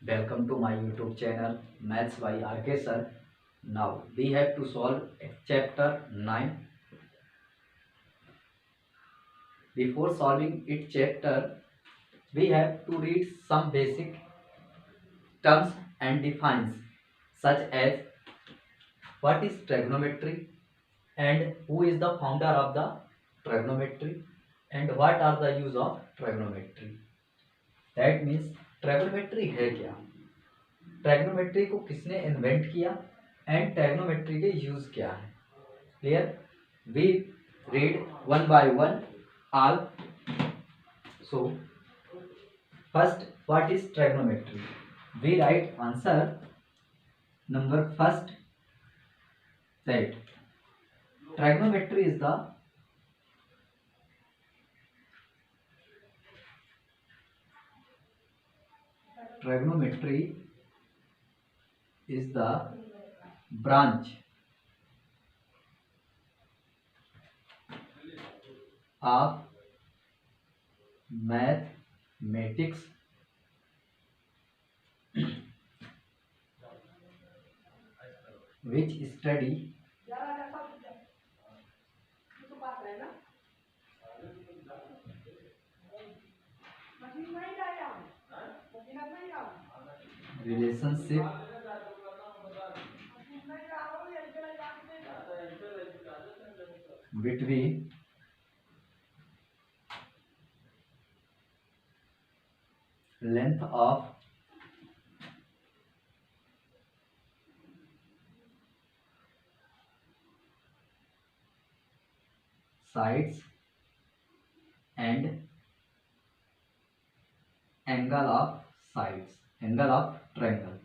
Welcome to my YouTube channel Maths by RK Sir. Now we have to solve chapter 9. Before solving it chapter, we have to read some basic terms and defines such as what is trigonometry and who is the founder of the trigonometry and what are the use of trigonometry. That means trigonometry है क्या, ट्रैग्नोमेट्री को किसने invent किया and ट्रैग्नोमेट्री के use क्या है. Clear. We read one by one all. So first, what is trigonometry? We write answer number first that trigonometry is the trigonometry is the branch of mathematics which study relationship between length of sides and angle of sides, angle of triangle.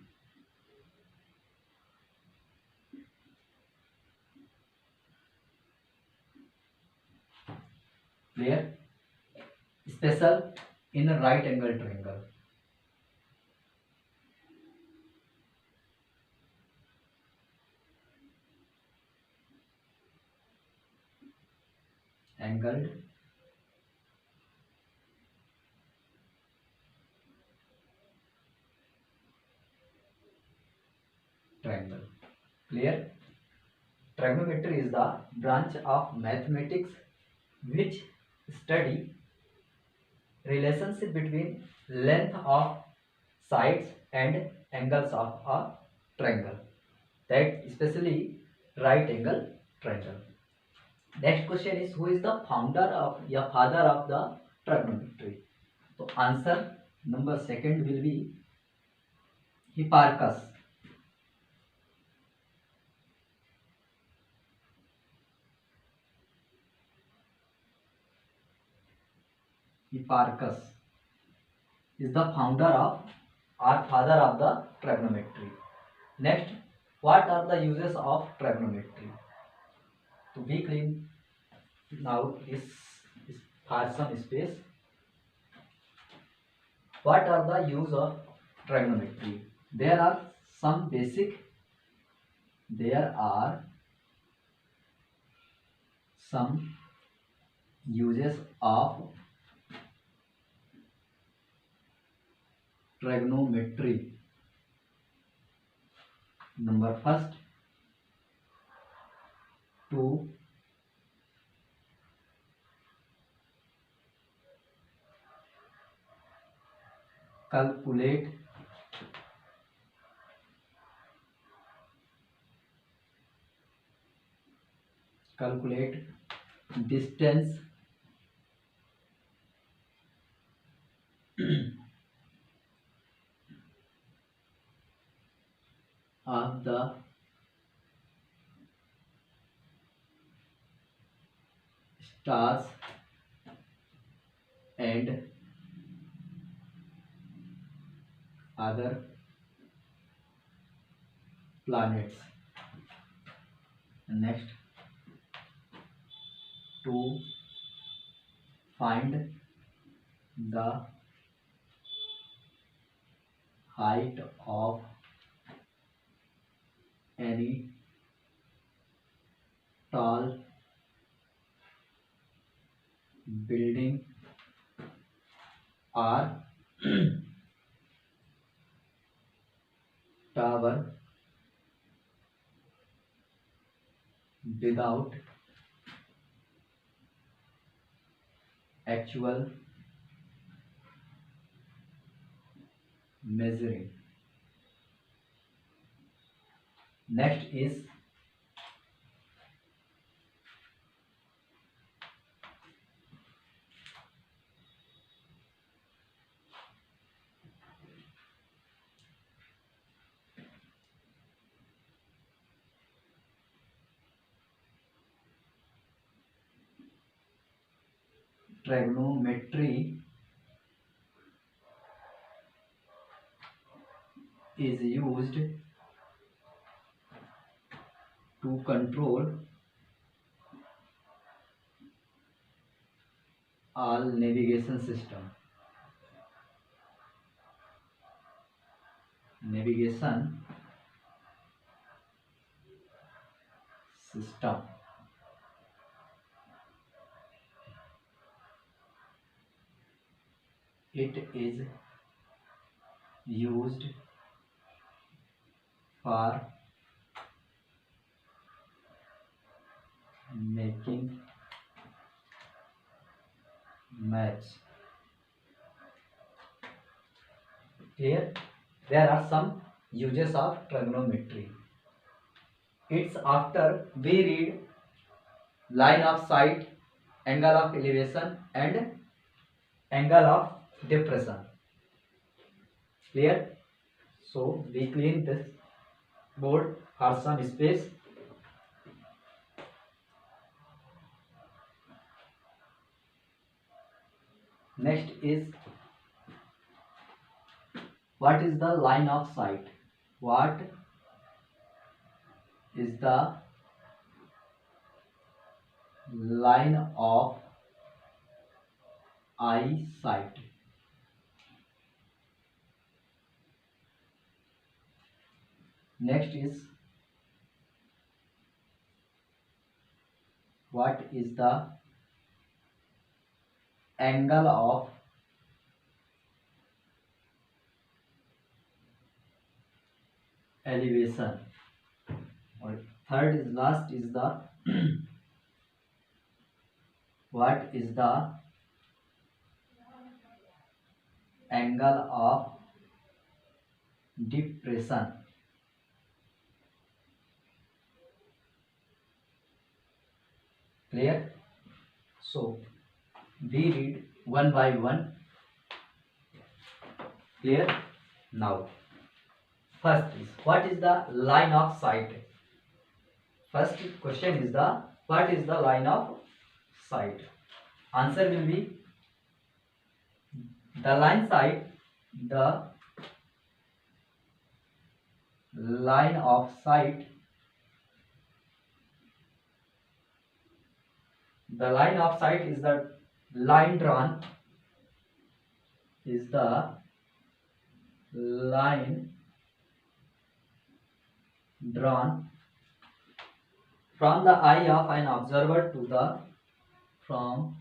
Clear? Special in a right angle triangle. Angled triangle. Clear? Trigonometry is the branch of mathematics which study relationship between length of sides and angles of a triangle, that especially right angle triangle. Next question is who is the founder of या father of the trigonometry? तो answer number second will be Hipparchus. Hipparchus is the founder of or father of the trigonometry. Next, what are the uses of trigonometry? To be clean now is for some space. What are the use of trigonometry? There are some basic. There are some uses of trigonometry. Number first, to calculate distance of the stars and other planets. Next, to find the height of any tall building or tower without actual measuring. Next is trigonometry is used to control all navigation system. Navigation system. It is used for making match. Here there are some uses of trigonometry. It's after we read line of sight, angle of elevation and angle of depression. Clear? So we clean this board for some space. Next is, what is the line of sight? What is the line of eyesight? Next is, what is the angle of elevation? Or third is, last is the what is the angle of depression? Clear? So we read one by one. Clear? Now first is, what is the line of sight? First question is the, what is the line of sight? Answer will be, the line sight, the line of sight, the line of sight is the line drawn, is the line drawn from the eye of an observer to the, from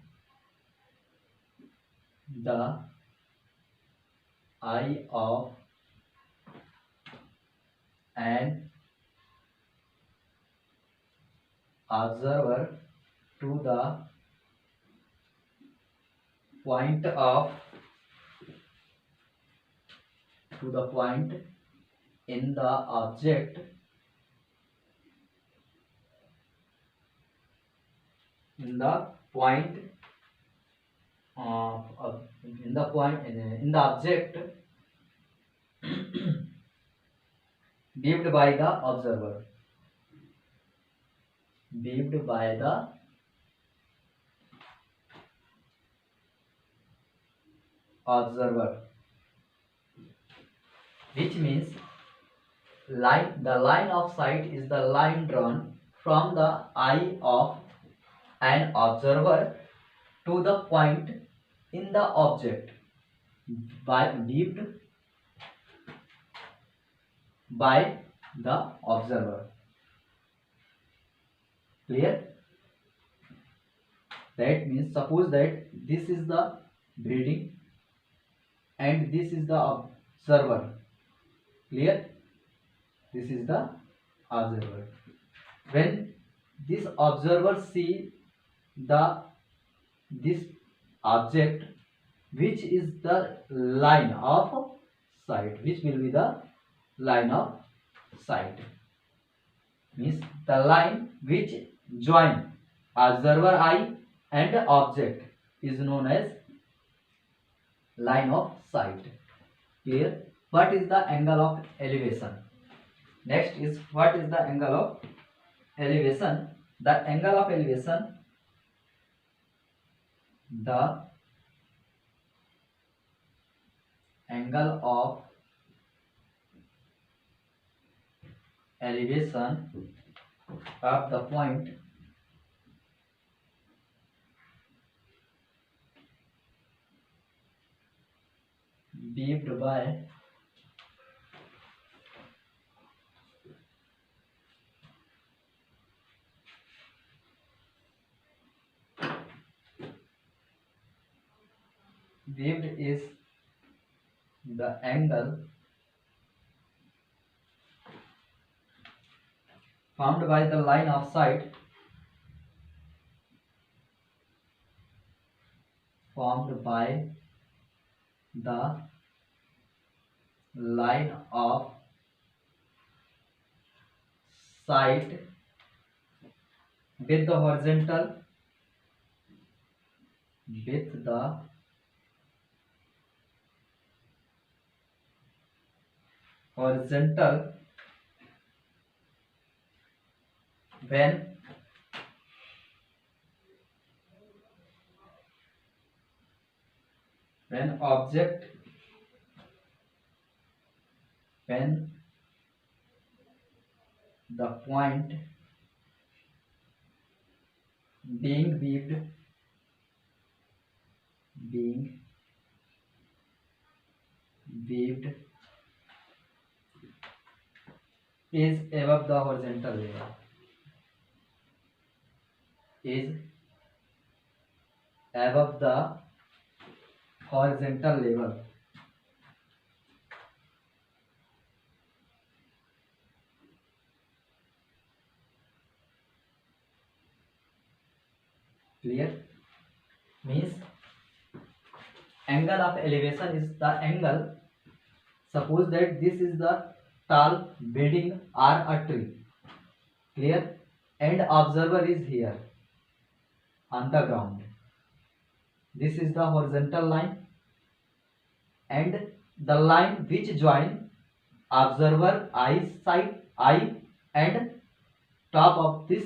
the eye of an observer to the point of, to the point in the object, in the point in the point in the object viewed by the observer, viewed by the observer, which means line, the line of sight is the line drawn from the eye of an observer to the point in the object by viewed by the observer. Clear? That means, suppose that this is the building and this is the observer. Clear? This is the observer. When this observer see the this object, which is the line of sight, which will be the line of sight, means the line which join observer eye and object is known as line of sight. Clear? What is the angle of elevation? Next is, what is the angle of elevation? The angle of elevation, the angle of elevation of the point beamed by beamed is the angle formed by the line of sight formed by the line of sight with the horizontal when object when the point being weaved is above the horizontal level, is above the horizontal level. Clear? Means angle of elevation is the angle. Suppose that this is the tall building or a tree. Clear? And observer is here on the ground. This is the horizontal line, and the line which join observer eye and top of this